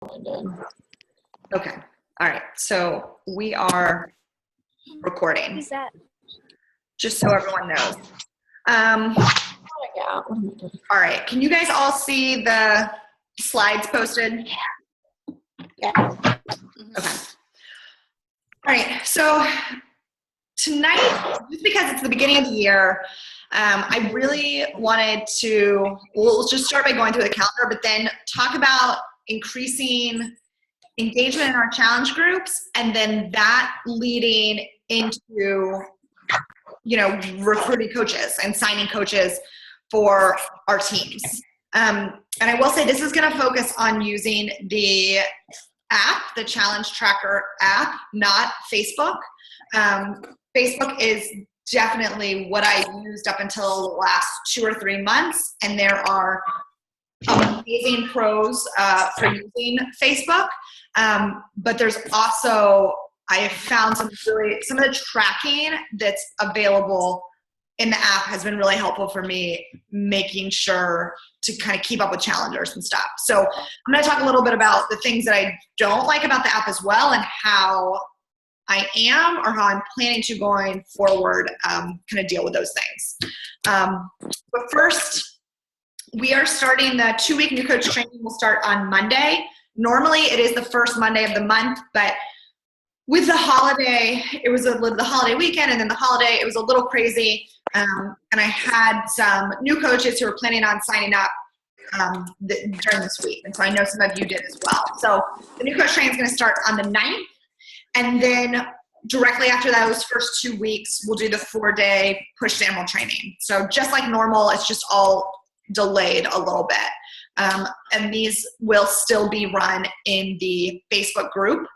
Okay. All right. So we are recording. Who's that? Just so everyone knows. All right. Can you guys all see the slides posted? Yeah. Okay. All right. So tonight, just because it's the beginning of the year, I really wanted to, we'll just start by going through the calendar, but then talk about increasing engagement in our challenge groups, and then that leading into, recruiting coaches and signing coaches for our teams. And I will say this is going to focus on using the app, the Challenge Tracker app, not Facebook. Facebook is definitely what I used up until the last 2 or 3 months, and there are amazing pros for using Facebook. But there's also, I have found some of the tracking that's available in the app has been really helpful for me, making sure to kind of keep up with challengers and stuff. So I'm going to talk a little bit about the things that I don't like about the app as well, and how I am, or how I'm planning to going forward, kind of deal with those things. But first, we are starting the 2-week new coach training. Will start on Monday. Normally it is the first Monday of the month, but with the holiday, it was the holiday weekend, and then the holiday, it was a little crazy. And I had some new coaches who were planning on signing up during this week. And so I know some of you did as well. So the new coach training is going to start on the 9th. And then directly after those first 2 weeks, we'll do the 4-day push to animal training. So just like normal, it's just all delayed a little bit. And these will still be run in the Facebook group.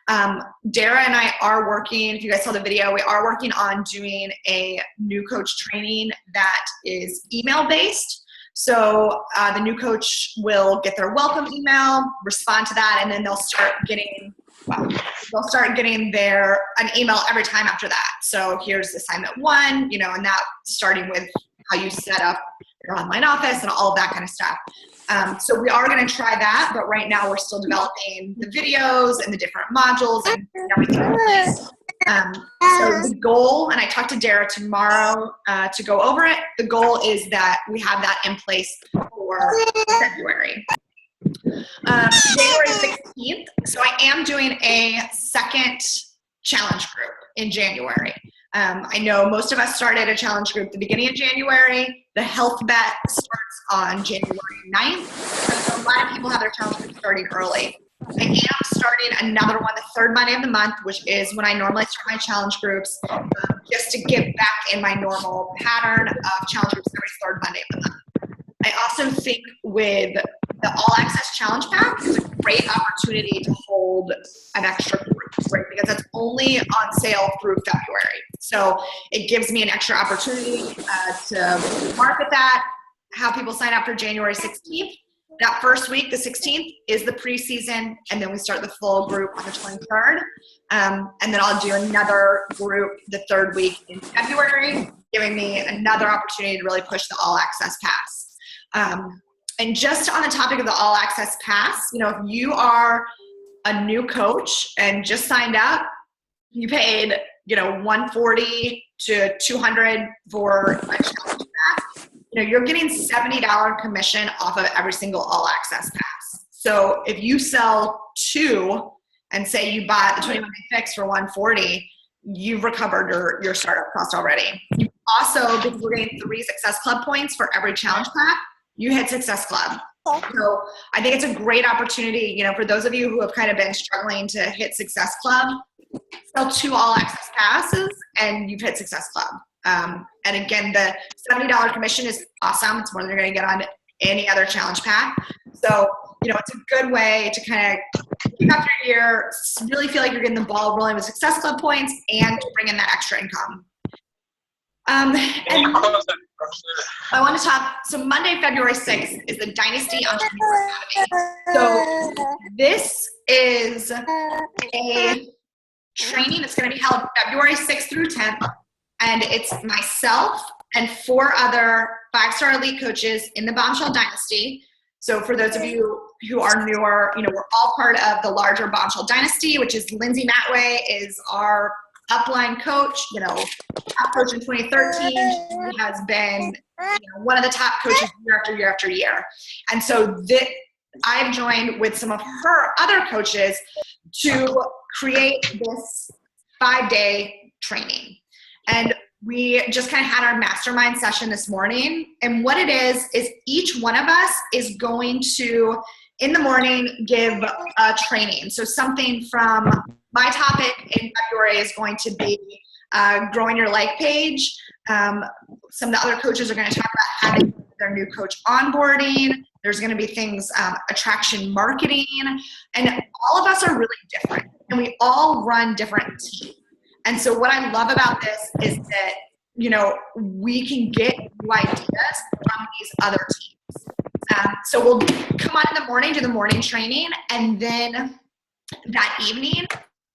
Dara and I are working, if you guys saw the video, we are working on doing a new coach training that is email based. So the new coach will get their welcome email, respond to that, and then they'll start getting an email every time after that. So here's assignment 1, and that starting with how you set up your online office and all of that kind of stuff. So we are going to try that, but right now we're still developing the videos and the different modules and everything in place. So the goal, and I talked to Dara tomorrow to go over it, the goal is that we have that in place for February. January 16th, so I am doing a second challenge group in January. I know most of us started a challenge group at the beginning of January. The health bet starts on January 9th. So a lot of people have their challenge group starting early. I am starting another one the 3rd Monday of the month, which is when I normally start my challenge groups, just to get back in my normal pattern of challenge groups every 3rd Monday of the month. I also think with the All Access Challenge Pack is a great opportunity to hold an extra group, right? Because that's only on sale through February. So it gives me an extra opportunity to market that, have people sign up for January 16th. That first week, the 16th, is the preseason, and then we start the full group on the 23rd. And then I'll do another group the 3rd week in February, giving me another opportunity to really push the All Access Pass. And just on the topic of the All Access Pass, if you are a new coach and just signed up, you paid, $140 to $200 for a challenge pass, you're getting $70 commission off of every single All Access Pass. So if you sell 2 and say you bought the 21-day fix for $140, you've recovered your startup cost already. You also, because we're getting 3 Success Club points for every challenge pack, you hit Success Club. So I think it's a great opportunity, for those of you who have kind of been struggling to hit Success Club, sell 2 All Access Passes and you've hit Success Club. And again, the $70 commission is awesome. It's more than you're going to get on any other challenge pack. So, it's a good way to kind of kick off your year, really feel like you're getting the ball rolling with Success Club points and bring in that extra income. And I want to talk, so Monday, February 6th is the Dynasty Entrepreneur Academy. So this is a training that's going to be held February 6th through 10th. And it's myself and 4 other 5-star elite coaches in the Bombshell Dynasty. So for those of you who are newer, you know, we're all part of the larger Bombshell Dynasty, which is Lindsay Matway is our upline coach, you know, top coach in 2013. She has been, you know, one of the top coaches year after year after year. And so I've joined with some of her other coaches to create this 5-day training. And we just kind of had our mastermind session this morning. And what it is each one of us is going to, in the morning, give a training. So something from my topic in February is going to be growing your like page. Some of the other coaches are going to talk about having their new coach onboarding. There's going to be things, attraction marketing. And all of us are really different. And we all run different teams. And so what I love about this is that, you know, we can get new ideas from these other teams. So we'll come on in the morning, do the morning training, and then that evening,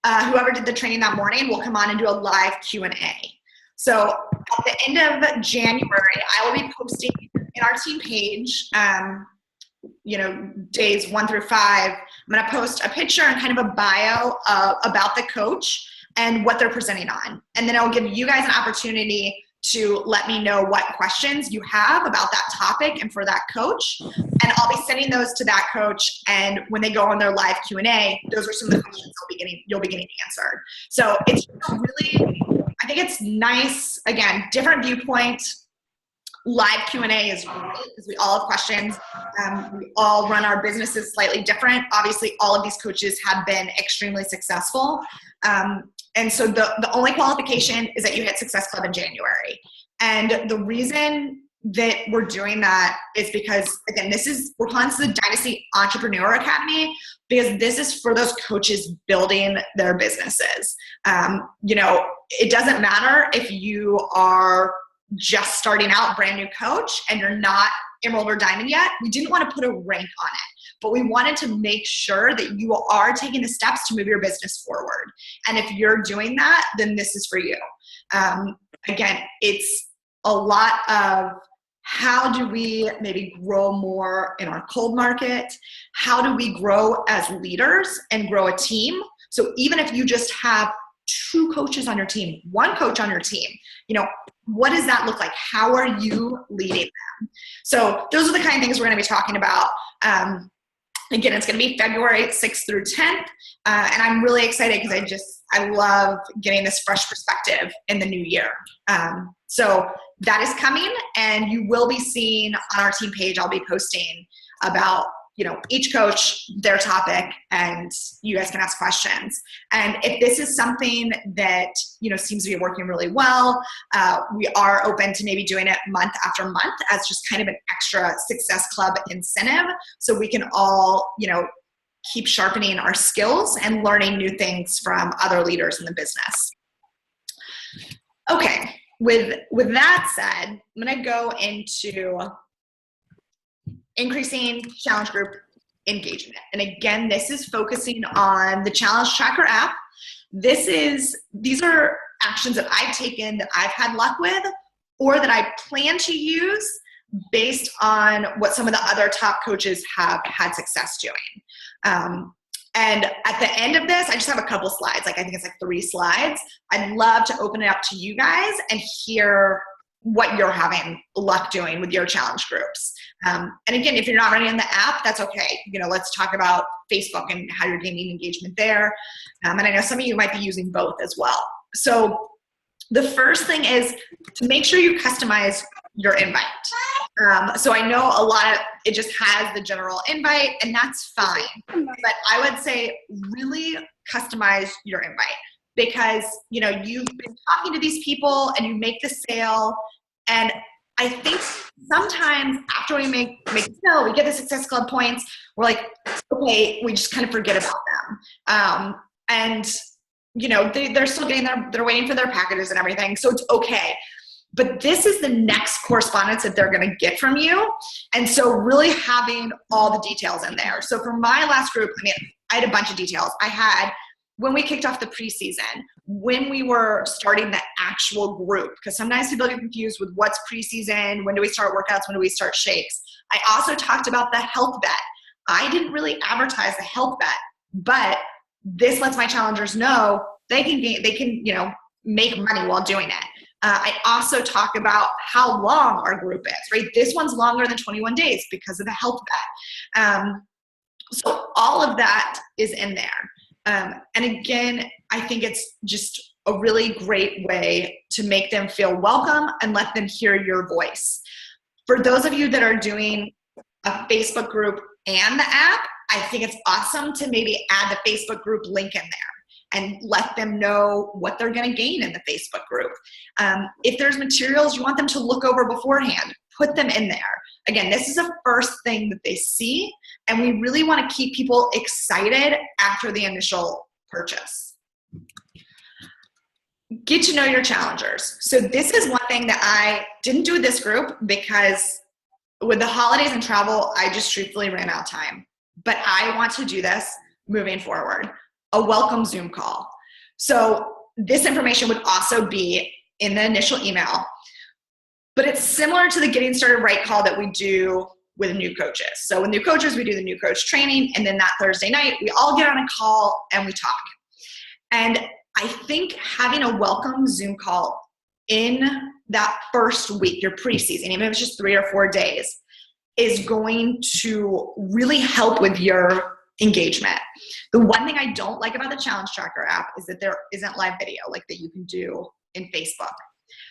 whoever did the training that morning will come on and do a live Q&A. So at the end of January, I will be posting in our team page, you know, days 1 through 5. I'm going to post a picture and kind of a bio about the coach and what they're presenting on. And then I'll give you guys an opportunity to let me know what questions you have about that topic and for that coach. And I'll be sending those to that coach. And when they go on their live Q&A, those are some of the questions you'll be getting answered. So it's really, I think it's nice. Again, different viewpoint. Live Q&A is great because we all have questions. We all run our businesses slightly different. Obviously, all of these coaches have been extremely successful. And so the only qualification is that you hit Success Club in January. And the reason that we're doing that is because, again, we're calling this the Dynasty Entrepreneur Academy because this is for those coaches building their businesses. You know, it doesn't matter if you are just starting out, brand new coach, and you're not Emerald or Diamond yet. We didn't want to put a rank on it, but we wanted to make sure that you are taking the steps to move your business forward. And if you're doing that, then this is for you. Again, it's a lot of how do we maybe grow more in our cold market? How do we grow as leaders and grow a team? So even if you just have 2 coaches on your team, 1 coach on your team, you know, what does that look like? How are you leading them? So those are the kind of things we're going to be talking about. Again, it's going to be February 6th through 10th. And I'm really excited because I love getting this fresh perspective in the new year. So that is coming, and you will be seeing on our team page, I'll be posting about, you know, each coach, their topic, and you guys can ask questions. And if this is something that, you know, seems to be working really well, we are open to maybe doing it month after month as just kind of an extra Success Club incentive. So we can all, you know, keep sharpening our skills and learning new things from other leaders in the business. Okay, with that said, I'm going to go into increasing challenge group engagement. And again, this is focusing on the Challenge Tracker app. These are actions that I've taken that I've had luck with or that I plan to use based on what some of the other top coaches have had success doing. And at the end of this, I just have a couple slides. I think it's 3 slides. I'd love to open it up to you guys and hear what you're having luck doing with your challenge groups. And again, if you're not running on the app, that's okay. You know, let's talk about Facebook and how you're gaining engagement there. And I know some of you might be using both as well. So the first thing is to make sure you customize your invite. So I know a lot of it just has the general invite, and that's fine. But I would say really customize your invite. Because, you know, you've been talking to these people and you make the sale. And I think sometimes after we make the sale, we get the Success Club points, we're like, okay, we just kind of forget about them. And, you know, they're still getting they're waiting for their packages and everything. So it's okay. But this is the next correspondence that they're going to get from you. And so really having all the details in there. So for my last group, I mean, I had a bunch of details. I had when we kicked off the preseason, when we were starting the actual group, because sometimes people get confused with what's preseason, when do we start workouts, when do we start shakes. I also talked about the health bet. I didn't really advertise the health bet, but this lets my challengers know they can make money while doing it. I also talk about how long our group is, right? This one's longer than 21 days because of the health bet. So all of that is in there. And again, I think it's just a really great way to make them feel welcome and let them hear your voice. For those of you that are doing a Facebook group and the app, I think it's awesome to maybe add the Facebook group link in there and let them know what they're going to gain in the Facebook group. If there's materials you want them to look over beforehand, put them in there. Again, this is the first thing that they see, and we really want to keep people excited after the initial purchase. Get to know your challengers. So this is one thing that I didn't do with this group because with the holidays and travel, I just truthfully ran out of time. But I want to do this moving forward. A welcome Zoom call. So this information would also be in the initial email, but it's similar to the Getting Started Right call that we do with new coaches. So with new coaches, we do the new coach training, and then that Thursday night, we all get on a call and we talk. And I think having a welcome Zoom call in that first week, your preseason, even if it's just 3 or 4 days, is going to really help with your engagement. The one thing I don't like about the Challenge Tracker app is that there isn't live video like that you can do in Facebook.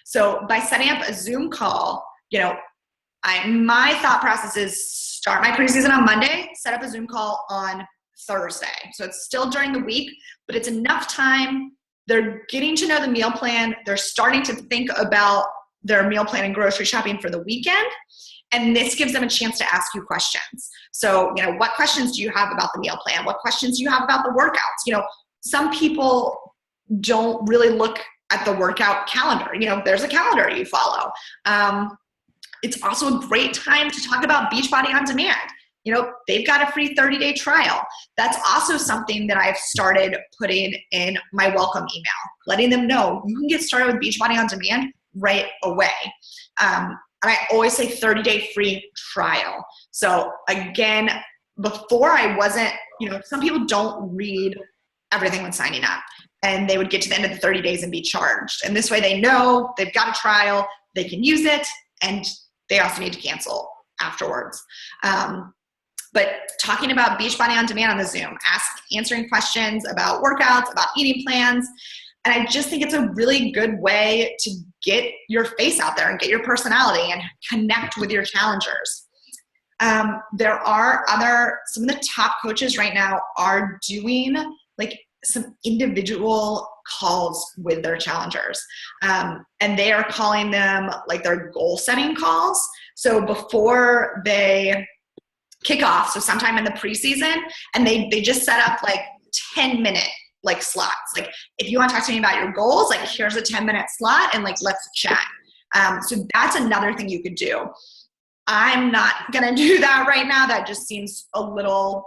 So by setting up a Zoom call, my thought process is start my preseason on Monday, set up a Zoom call on Thursday. So it's still during the week, but it's enough time. They're getting to know the meal plan. They're starting to think about their meal plan and grocery shopping for the weekend. And this gives them a chance to ask you questions. So, what questions do you have about the meal plan? What questions do you have about the workouts? Some people don't really look at the workout calendar. There's a calendar you follow. It's also a great time to talk about Beachbody On Demand. They've got a free 30-day trial. That's also something that I've started putting in my welcome email, letting them know you can get started with Beachbody On Demand right away. And I always say 30-day free trial. So again, before I wasn't, some people don't read everything when signing up, and they would get to the end of the 30 days and be charged. And this way they know they've got a trial, they can use it, and they also need to cancel afterwards. But talking about Beachbody On Demand on the Zoom, answering questions about workouts, about eating plans. And I just think it's a really good way to get your face out there and get your personality and connect with your challengers. There are some of the top coaches right now are doing some individual calls with their challengers. And they are calling them their goal setting calls. So before they kick off, so sometime in the preseason, and they just set up 10-minute slots. If you want to talk to me about your goals, here's a 10-minute slot and let's chat. So that's another thing you could do. I'm not going to do that right now. That just seems a little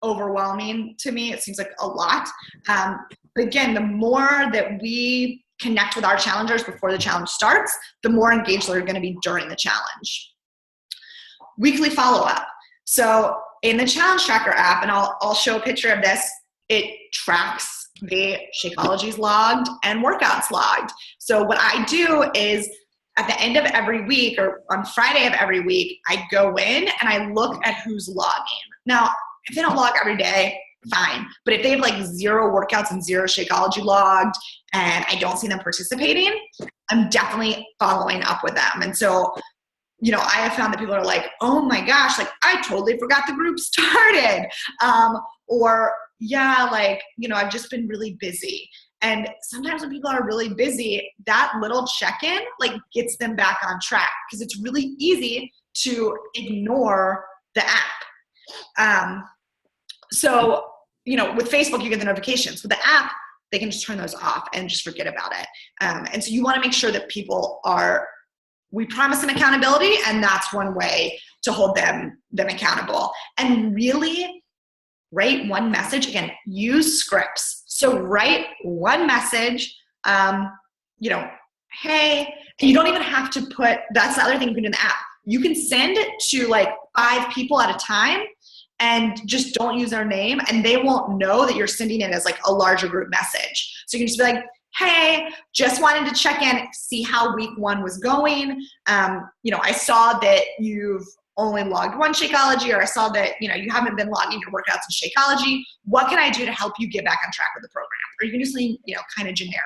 overwhelming to me. It seems like a lot. But again, the more that we connect with our challengers before the challenge starts, the more engaged they're going to be during the challenge. Weekly follow-up. So in the Challenge Tracker app, and I'll show a picture of this, it tracks the Shakeology's logged and workouts logged. So what I do is at the end of every week or on Friday of every week, I go in and I look at who's logging. Now, if they don't log every day, fine. But if they have 0 workouts and 0 Shakeology logged and I don't see them participating, I'm definitely following up with them. And so I have found that people are oh my gosh, I totally forgot the group started. I've just been really busy. And sometimes when people are really busy, that little check-in gets them back on track because it's really easy to ignore the app. So with Facebook, you get the notifications. With the app, they can just turn those off and just forget about it. And so you want to make sure that people we promise them accountability, and that's one way to hold them accountable. And really write one message. Again, use scripts. So write one message, hey, and you don't even have to that's the other thing you can do in the app. You can send it to 5 people at a time and just don't use their name, and they won't know that you're sending it as like a larger group message. So you can just be like, hey, just wanted to check in, see how week 1 was going. I saw that you've only logged 1 Shakeology, or I saw that, you haven't been logging your workouts in Shakeology. What can I do to help you get back on track with the program? Or you can do something, kind of generic.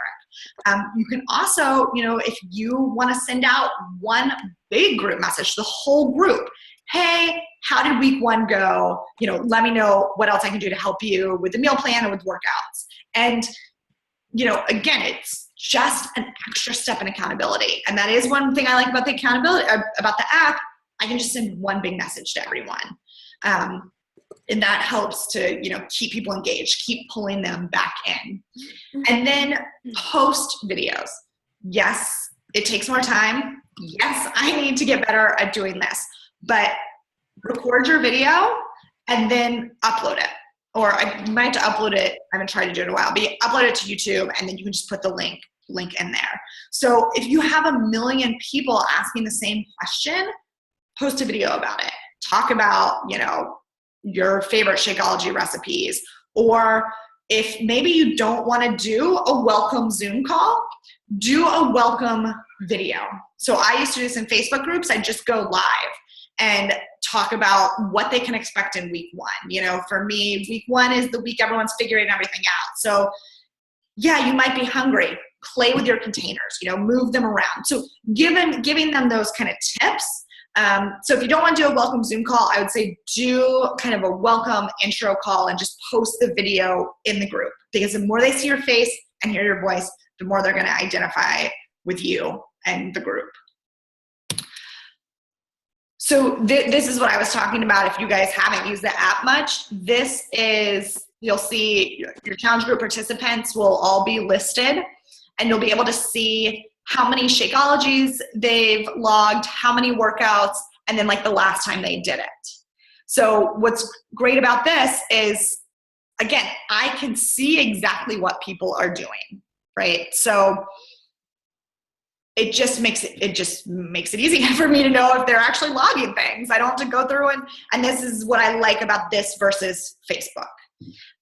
You can also, if you want to send out one big group message to the whole group, hey, how did week 1 go? Let me know what else I can do to help you with the meal plan or with workouts. And, again, it's just an extra step in accountability. And that is one thing I like about the accountability, about the app. I can just send one big message to everyone. And that helps to, keep people engaged, keep pulling them back in. And then post videos. Yes, it takes more time. Yes, I need to get better at doing this. But record your video and then upload it. Or you might have to upload it. I haven't tried to do it in a while, but you upload it to YouTube and then you can just put the link in there. So if you have 1 million people asking the same question, post a video about it. Talk about, your favorite Shakeology recipes. Or if maybe you don't want to do a welcome Zoom call, do a welcome video. So I used to do this in Facebook groups. I'd just go live and talk about what they can expect in week 1. For me, week 1 is the week everyone's figuring everything out. So yeah, you might be hungry. Play with your containers, move them around. So giving them those kind of tips. So if you don't want to do a welcome Zoom call, I would say do kind of a welcome intro call and just post the video in the group, because the more they see your face and hear your voice, the more they're going to identify with you and the group. So this is what I was talking about. If you guys haven't used the app much, this is, you'll see your challenge group participants will all be listed, and you'll be able to see how many Shakeologies they've logged, how many workouts, and then like the last time they did it. So what's great about this is, again, I can see exactly what people are doing, right? So it just makes it easy for me to know if they're actually logging things. I don't have to go through and this is what I like about this versus Facebook.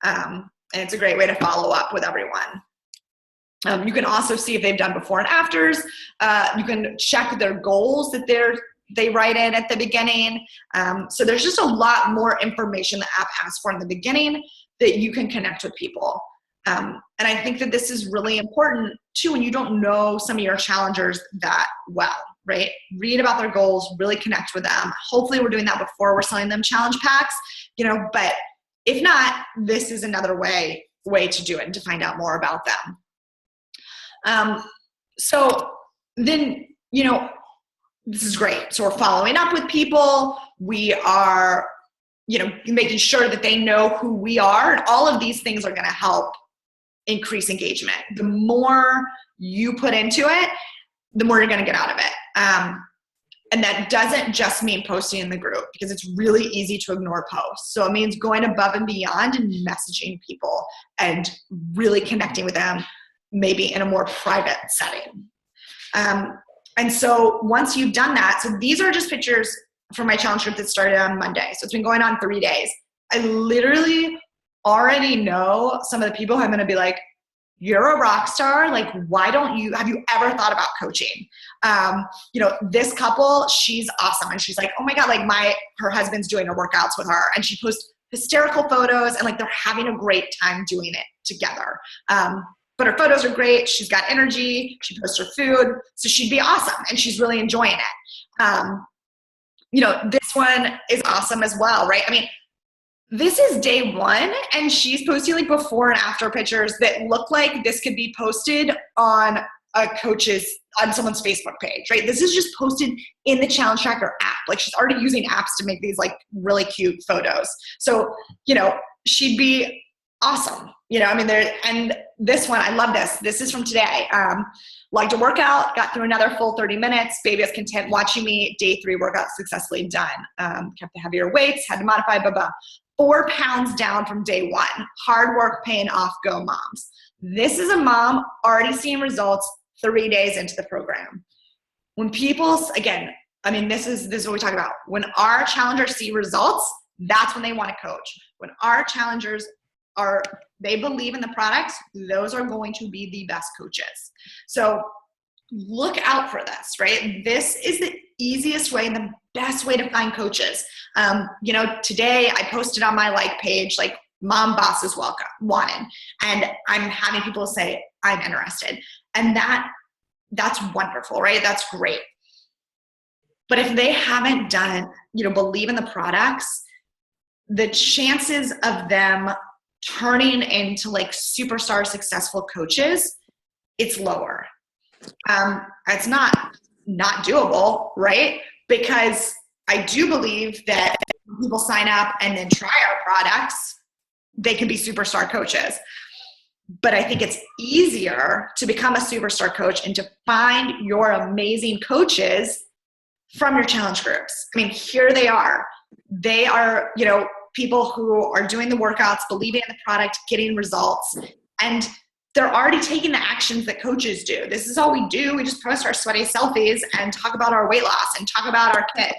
And it's a great way to follow up with everyone. You can also see if they've done before and afters. You can check their goals that they write in at the beginning. So there's just a lot more information the app asks for in the beginning that you can connect with people. And I think that this is really important too when you don't know some of your challengers that well, right? Read about their goals, really connect with them. Hopefully we're doing that before we're selling them challenge packs, but if not, this is another way to do it and to find out more about them. So then, this is great. So we're following up with people. We are, making sure that they know who we are. And all of these things are going to help increase engagement. The more you put into it, the more you're going to get out of it. And that doesn't just mean posting in the group, because it's really easy to ignore posts. So it means going above and beyond and messaging people and really connecting with them, maybe in a more private setting. And so once you've done that, so these are just pictures from my challenge group that started on Monday. So it's been going on 3 days. I literally already know some of the people who I'm going to be like, you're a rock star. Like, have you ever thought about coaching? This couple, she's awesome. And she's like, oh my God, like her husband's doing her workouts with her. And she posts hysterical photos and like they're having a great time doing it together. But her photos are great. She's got energy. She posts her food. So she'd be awesome. And she's really enjoying it. This one is awesome as well, right? I mean, this is day 1 and she's posting like before and after pictures that look like this could be posted on on someone's Facebook page, right? This is just posted in the Challenge Tracker app. Like she's already using apps to make these like really cute photos. So, she'd be awesome. And this one, I love this. This is from today. Like to work out, got through another full 30 minutes. Baby is content watching me. Day 3 workout successfully done. Kept the heavier weights, had to modify, 4 pounds down from day 1. Hard work paying off, go moms. This is a mom already seeing results 3 days into the program. When people, again, I mean, this is what we talk about. When our challengers see results, that's when they want to coach. When our challengers they believe in the product, those are going to be the best coaches. So look out for this, right? This is the easiest way and the best way to find coaches. Today I posted on my like page, like, mom bosses wanted, and I'm having people say, I'm interested. And that's wonderful, right? That's great. But if they haven't believe in the products, the chances of them turning into like superstar successful coaches, it's lower. It's not doable, right? Because I do believe that when people sign up and then try our products, they can be superstar coaches. But I think it's easier to become a superstar coach and to find your amazing coaches from your challenge groups. I mean, here they are. They are, people who are doing the workouts, believing in the product, getting results, and they're already taking the actions that coaches do. This is all we do. We just post our sweaty selfies and talk about our weight loss and talk about our kids.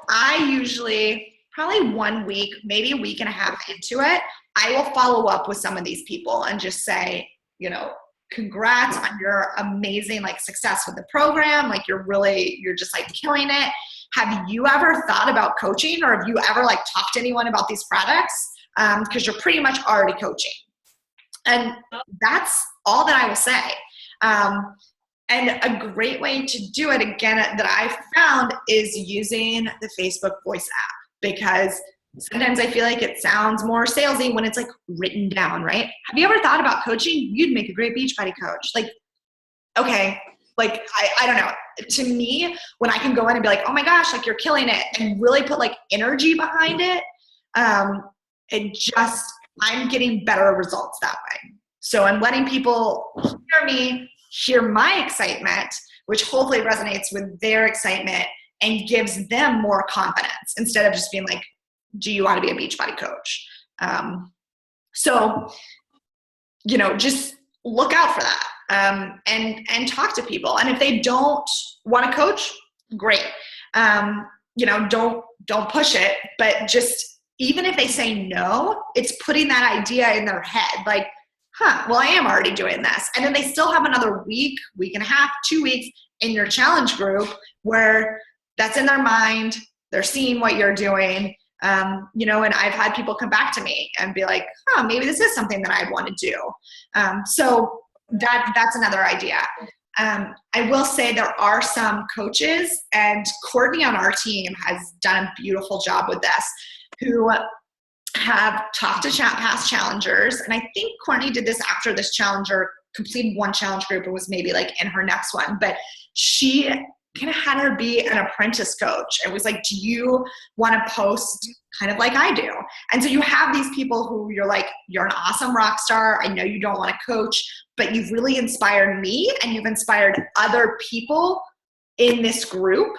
I usually, probably 1 week, maybe a week and a half into it, I will follow up with some of these people and just say, congrats on your amazing success with the program. Like you're just killing it. Have you ever thought about coaching, or have you ever talked to anyone about these products? Because you're pretty much already coaching. And that's all that I will say. And a great way to do it, again, that I've found is using the Facebook Voice app, because sometimes I feel like it sounds more salesy when it's written down, right? Have you ever thought about coaching? You'd make a great Beachbody coach. Okay. I don't know. To me, when I can go in and be like, oh my gosh, you're killing it, and really put energy behind it, I'm getting better results that way. So I'm letting people hear me, hear my excitement, which hopefully resonates with their excitement and gives them more confidence, instead of just being like, do you want to be a Beachbody coach? Just look out for that. And talk to people. And if they don't want to coach, great. Don't push it, but just, even if they say no, it's putting that idea in their head. Well, I am already doing this. And then they still have another week and a half, 2 weeks in your challenge group where that's in their mind. They're seeing what you're doing. And I've had people come back to me and be like, maybe this is something that I'd want to do. So that's another idea. I will say there are some coaches, and Courtney on our team has done a beautiful job with this, who have talked to past challengers. And I think Courtney did this after this challenger completed one challenge group and was maybe in her next one, but she kind of had her be an apprentice coach. It was do you want to post kind of like I do? And so you have these people who you're you're an awesome rock star. I know you don't want to coach, but you've really inspired me and you've inspired other people in this group.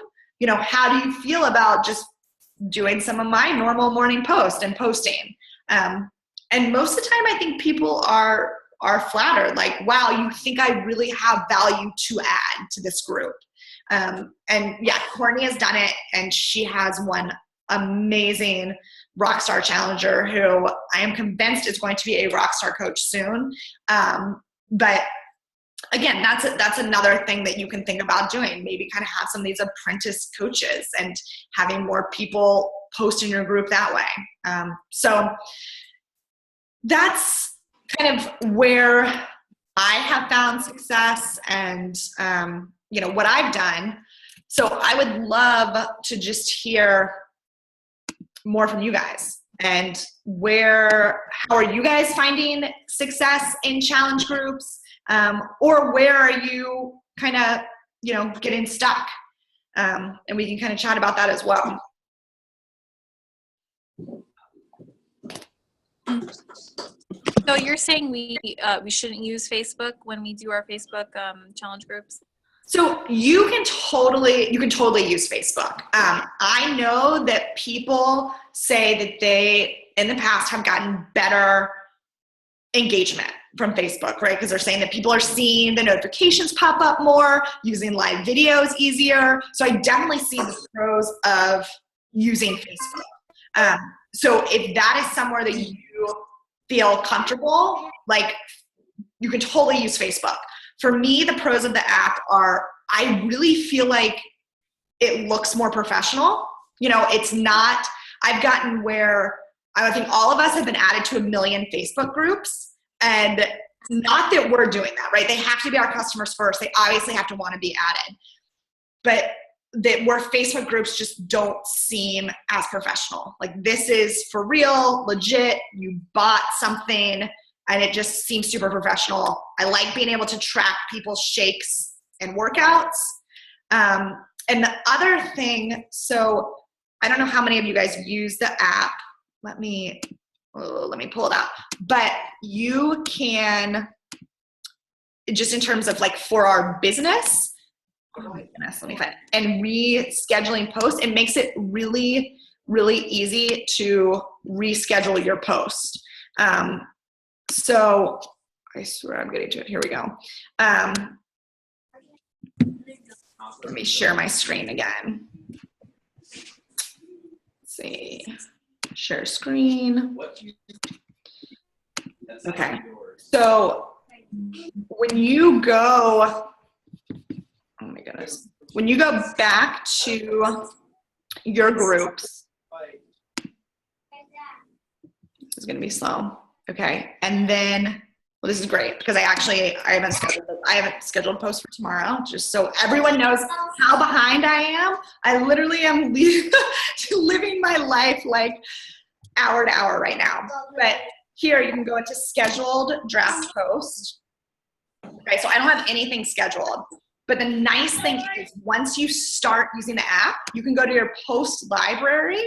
How do you feel about just doing some of my normal morning posts and posting? And most of the time I think people are flattered. Wow, you think I really have value to add to this group. And yeah, Courtney has done it, and she has one amazing rockstar challenger who I am convinced is going to be a rockstar coach soon. But again, that's another thing that you can think about doing. Maybe kind of have some of these apprentice coaches and having more people post in your group that way. So that's kind of where I have found success and, what I've done. So I would love to just hear more from you guys, and how are you guys finding success in challenge groups? Or where are you kind of, getting stuck? And we can kind of chat about that as well. So you're saying we shouldn't use Facebook when we do our Facebook challenge groups? So you can totally use Facebook. I know that people say that they, in the past, have gotten better engagement from Facebook, right? Because they're saying that people are seeing the notifications pop up more, using live videos easier. So I definitely see the pros of using Facebook. So if that is somewhere that you feel comfortable, like you can totally use Facebook. For me, the pros of the app are, I really feel like it looks more professional. You know, it's not, I've gotten where I think all of us have been added to 1 million Facebook groups, and not that we're doing that, right? They have to be our customers first. They obviously have to want to be added, but that where Facebook groups just don't seem as professional. Like, this is for real, legit, you bought something, and it just seems super professional. I like being able to track people's shakes and workouts. And the other thing, so I don't know how many of you guys use the app. Let me pull it out. But you can, just in terms of like for our business, oh my goodness, let me find it. And rescheduling posts, it makes it really, really easy to reschedule your post. So I swear I'm getting to it. Here we go. Let me share my screen again. Let's see. Share screen. Okay. So when you go, oh my goodness, when you go back to your groups, this is going to be slow. Okay. And then, well, this is great because I haven't scheduled a post for tomorrow, just so everyone knows how behind I am. I literally am living my life like hour to hour right now. But here you can go into scheduled draft post. Okay, so I don't have anything scheduled. But the nice thing is once you start using the app, you can go to your post library.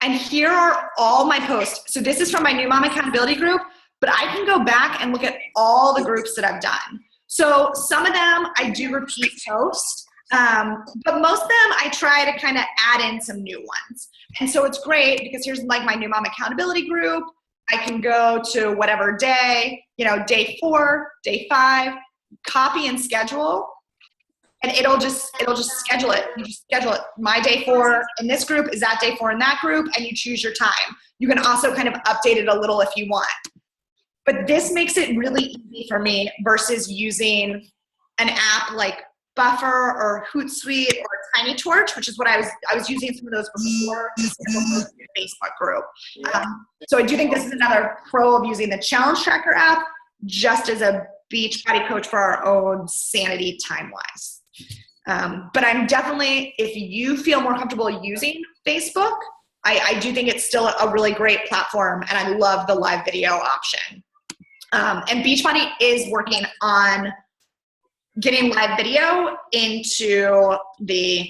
And here are all my posts. So this is from my New Mom Accountability group, but I can go back and look at all the groups that I've done. So some of them I do repeat posts, but most of them I try to kind of add in some new ones. And so it's great because here's like my New Mom Accountability group. I can go to whatever day, you know, day 4, day 5, copy and schedule. And it'll just schedule it. You just schedule it. My day 4 in this group is that day 4 in that group, and you choose your time. You can also kind of update it a little if you want. But this makes it really easy for me versus using an app like Buffer or Hootsuite or TinyTorch, which is what I was using some of those before the Facebook group. So I do think this is another pro of using the Challenge Tracker app, just as a Beachbody coach for our own sanity time-wise. But I'm definitely, if you feel more comfortable using Facebook, I do think it's still a really great platform, and I love the live video option. And Beachbody is working on getting live video into the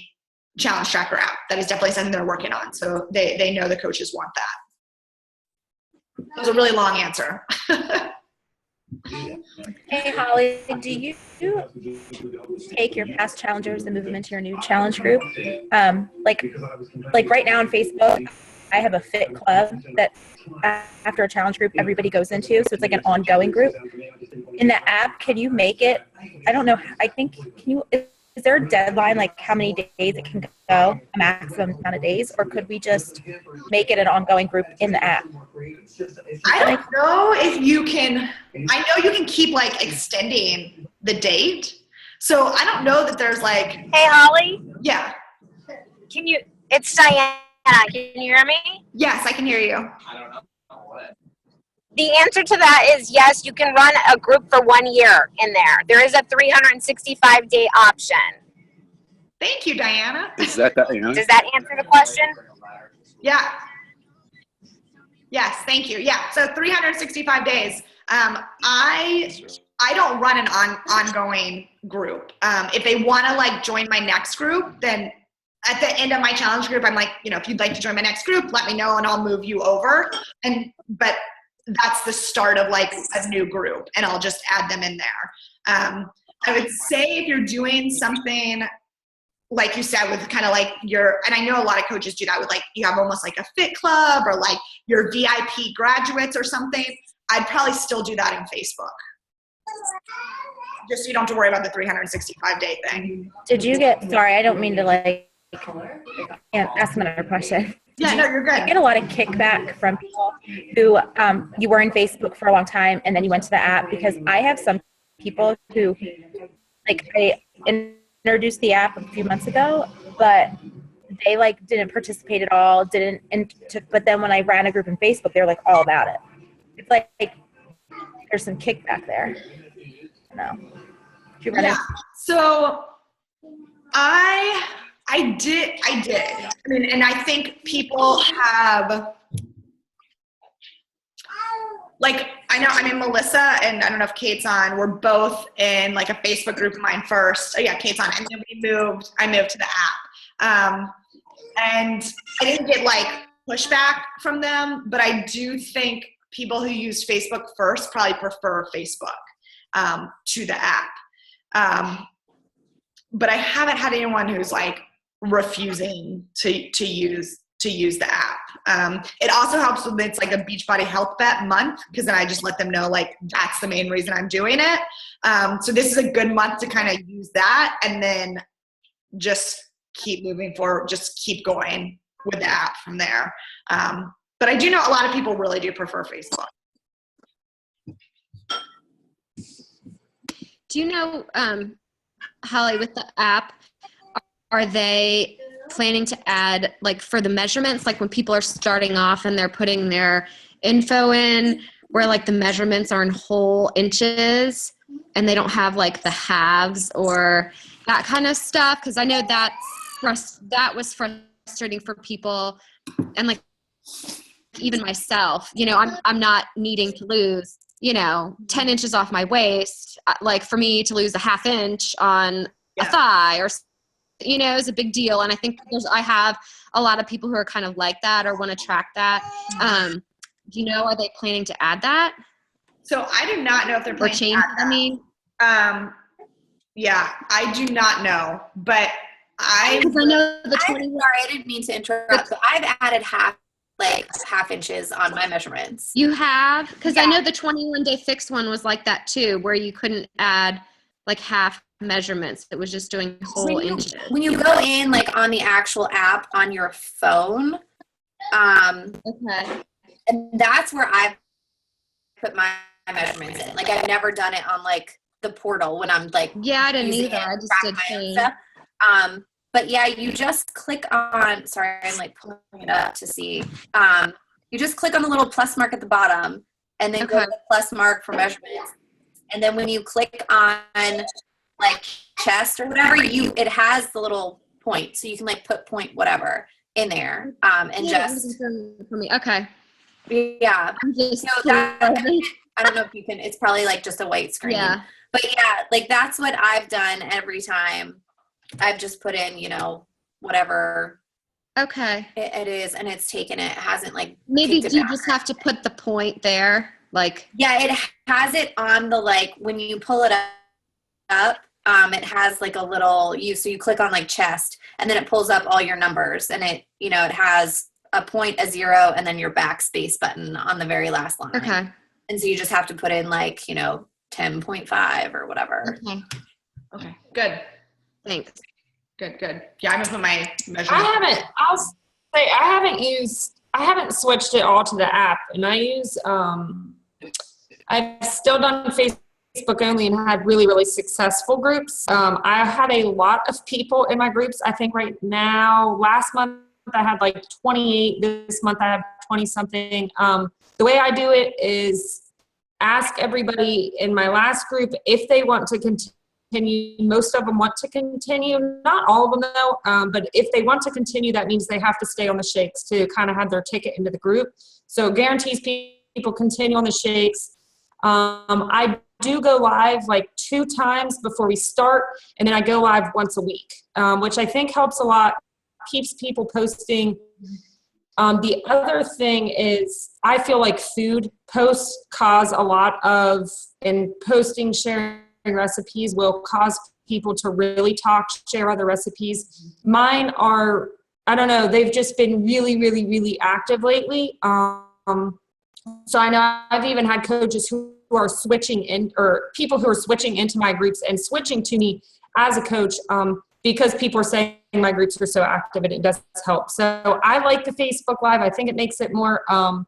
Challenge Tracker app. That is definitely something they're working on. So they know the coaches want that. That was a really long answer. Hey, Holly, do you take your past challengers and move them into your new challenge group? Like right now on Facebook, I have a fit club that after a challenge group, everybody goes into. So it's like an ongoing group. In the app, can you make it? I don't know. I think, is there a deadline, like how many days it can go, a maximum amount of days? Or could we just make it an ongoing group in the app? I don't know if you can, I know you can keep like extending the date. So I don't know that there's like. Hey, Holly, Yeah. it's Diana. Can you hear me? Yes, I can hear you. The answer to that is yes, you can run a group for 1 year in there. There is a 365-day option. Thank you, Diana. Is that, you know? Does that answer the question? Yeah. Yes, thank you. Yeah, so 365 days. I don't run an ongoing group. If they want to like join my next group, then at the end of my challenge group, I'm like, you know, if you'd like to join my next group, let me know and I'll move you over. But that's the start of like a new group, and I'll just add them in there. I would say if you're doing something like you said, with kind of like and I know a lot of coaches do that with like, you have almost like a fit club or like your VIP graduates or something. I'd probably still do that in Facebook. Just so you don't have to worry about the 365-day thing. Did you get, sorry, I don't mean to like, ask another question. Yeah, no, you're I good. get a lot of kickback from people who you were in Facebook for a long time and then you went to the app, because I have some people who, like, I introduced the app a few months ago, but they like didn't participate at all, but then when I ran a group in Facebook, they were like all about it. It's like there's some kickback there. No. Yeah. So I did. I mean, and I think people have, like, Melissa and I don't know if Kate's on, we're both in like a Facebook group of mine first. Oh yeah, Kate's on. And then I moved to the app. And I didn't get like pushback from them, but I do think people who use Facebook first probably prefer Facebook to the app. But I haven't had anyone who's like refusing to use the app. It also helps with, it's like a Beachbody Health Bet month, because then I just let them know like that's the main reason I'm doing it. So this is a good month to kind of use that, and then just keep moving forward, just keep going with the app from there. But I do know a lot of people really do prefer Facebook. Do you know, Holly, with the app, are they planning to add, like, for the measurements, like when people are starting off and they're putting their info in, where like the measurements are in whole inches and they don't have like the halves or that kind of stuff? Because I know that was frustrating for people, and like even myself, you know, I'm not needing to lose, 10 inches off my waist. Like for me to lose a half inch on a thigh or, is a big deal. And I think I have a lot of people who are kind of like that or want to track that. Are they planning to add that? So I do not know if they're planning change. to add that. Yeah, I do not know, but because I know the 20. Sorry, I didn't mean to interrupt. But I've added half inches on my measurements. You have? Because I know the 21-day fixed one was like that too, where you couldn't add like half measurements. It was just doing whole inches. When you go in like on the actual app on your phone, okay, and that's where I've put my measurements in. Like I've never done it on like the portal when I'm like I didn't either. I just did my own clean. stuff. But yeah, you just click on, sorry, I'm like pulling it up to see. You just click on the little plus mark at the bottom and then go to the plus mark for measurements. And then when you click on like chest or whatever, it has the little point. So you can like put point whatever in there. And just for me. Okay. Yeah. I'm just I don't know if you can, it's probably like just a white screen. Yeah. But yeah, like that's what I've done every time. I've just put in, whatever Okay. it is, and it's taken it. It hasn't like Maybe kicked it do you back. just have to put the point there? Like, Yeah, it has it on the, like, when you pull it up, it has like a little, so you click on like chest, and then it pulls up all your numbers, and it, it has a point, a 0, and then your backspace button on the very last line. okay. And so you just have to put in like, 10.5 or whatever. Okay, good. Thanks. Good. Yeah, I'm gonna put my measurements. I haven't switched it all to the app, and I use, I've still done Facebook only and had really, really successful groups. I had a lot of people in my groups. I think right now, last month I had like 28. This month I have 20 something. The way I do it is ask everybody in my last group if they want to continue. Most of them want to continue, not all of them though, but if they want to continue, that means they have to stay on the shakes to kind of have their ticket into the group. So it guarantees people continue on the shakes. I do go live like 2 times before we start, and then I go live once a week, which I think helps a lot, keeps people posting. The other thing is I feel like food posts cause a lot of, and posting, sharing recipes will cause people to really talk, share other recipes. Mine are, I don't know, they've just been really, really, really active lately. So I know I've even had coaches who are switching in, or people who are switching into my groups and switching to me as a coach, because people are saying my groups are so active and it does help. So I like the Facebook Live. I think it makes it more, and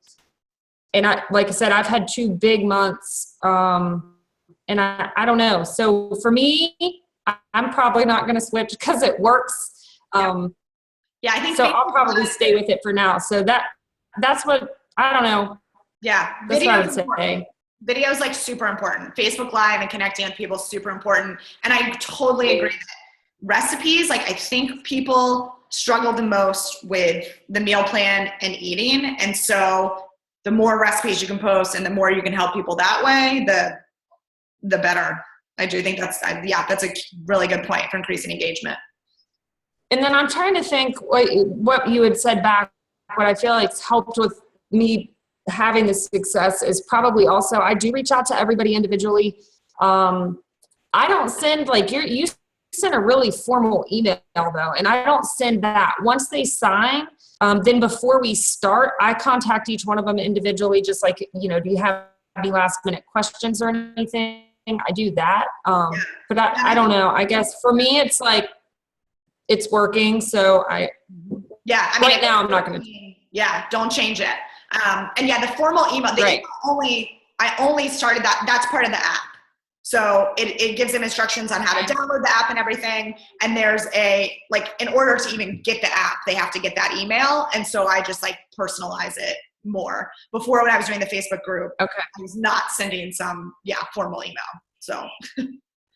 like I said, I've had 2 big months, and I don't know. So for me, I'm probably not going to switch because it works. Yeah, I think so. Facebook I'll probably Live- stay with it for now. So that's what, I don't know. Yeah, That's what I would video's important. say. Video is like super important. Facebook Live and connecting with people is super important. And I totally agree that recipes, like I think people struggle the most with the meal plan and eating. And so the more recipes you can post and the more you can help people that way, the better. I do think that's a really good point for increasing engagement. And then I'm trying to think what you had said back. What I feel like's helped with me having this success is probably also, I do reach out to everybody individually. I don't send you send a really formal email though, and I don't send that. Once they sign, then before we start, I contact each one of them individually, just like, do you have any last minute questions or anything? I do that. But I don't know. I guess for me, it's like, it's working. So right now I'm not going to. Yeah, don't change it. And the formal email, Right. I only started that. That's part of the app. So it gives them instructions on how to download the app and everything. And there's in order to even get the app, they have to get that email. And so I just personalize it more. Before, when I was doing the Facebook group, Okay. I was not sending some, formal email. So.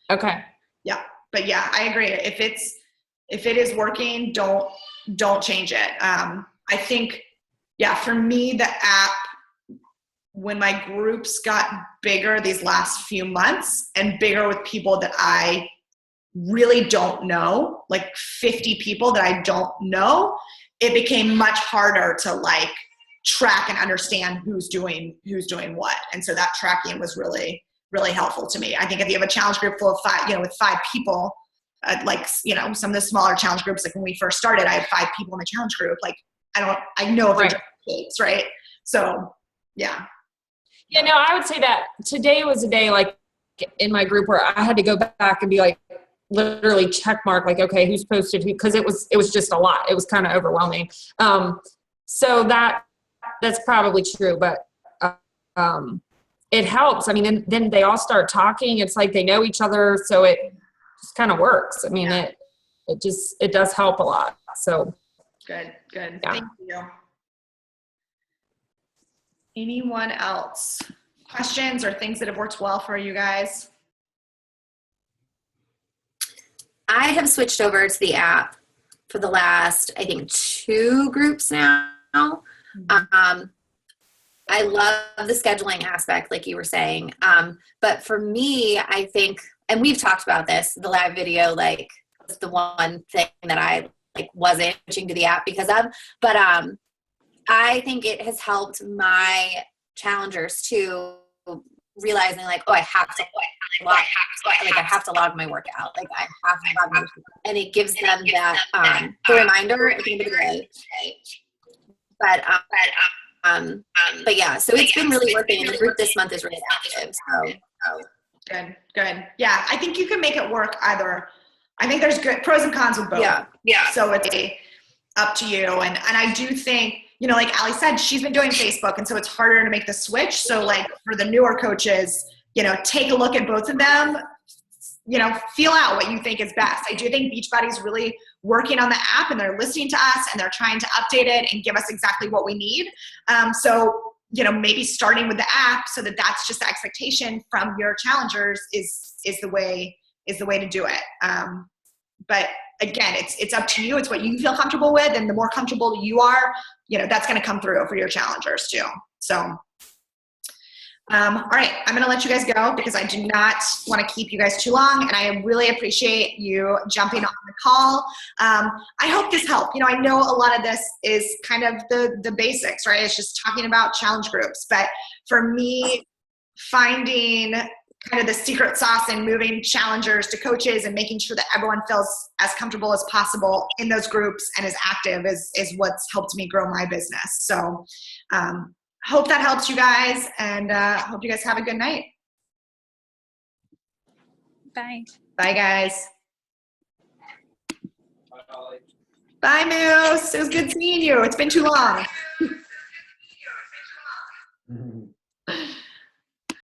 Okay. Yeah. But I agree. If it is working, don't change it. I think, for me, the app, when my groups got bigger these last few months and bigger with people that I really don't know, like 50 people that I don't know, it became much harder to track and understand who's doing what. And so that tracking was really, really helpful to me. I think if you have a challenge group full of 5, with 5 people, some of the smaller challenge groups, like when we first started, I had 5 people in the challenge group. I know if they're just kids, right? So, yeah. Yeah, no, I would say that today was a day in my group where I had to go back and be literally check mark, okay, who's posted who, because it was just a lot. It was kind of overwhelming. So that's probably true, but it helps. I mean, then they all start talking. It's like they know each other, so it just kind of works. I mean, it does help a lot. So Good. Yeah. Thank you. Anyone else? Questions or things that have worked well for you guys? I have switched over to the app for the last, I think, 2 groups now. I love the scheduling aspect, like you were saying. But for me, I think, and we've talked about this, the live video, was the one thing that I wasn't switching to the app because of. But I think it has helped my challengers too, realizing I have to log my workout. I have to log my, and it gives them that the reminder at the end of the day. But yeah, so it's been really working, and the group this month is really active. So Good. Yeah, I think you can make it work either. I think there's good pros and cons with both. Yeah. So it's up to you. And I do think, like Ali said, she's been doing Facebook, and so it's harder to make the switch. So for the newer coaches, take a look at both of them, feel out what you think is best. I do think Beachbody's really working on the app, and they're listening to us, and they're trying to update it and give us exactly what we need. So, maybe starting with the app so that that's just the expectation from your challengers is the way to do it. But again, it's up to you. It's what you feel comfortable with, and the more comfortable you are, that's going to come through for your challengers too. So, all right, I'm going to let you guys go because I do not want to keep you guys too long, and I really appreciate you jumping on the call. I hope this helped. I know a lot of this is kind of the basics, right? It's just talking about challenge groups, but for me, finding kind of the secret sauce in moving challengers to coaches and making sure that everyone feels as comfortable as possible in those groups and as active is what's helped me grow my business. So hope that helps you guys, and hope you guys have a good night. Bye. Bye, guys. Bye, Moose. It was good seeing you. It's been too long.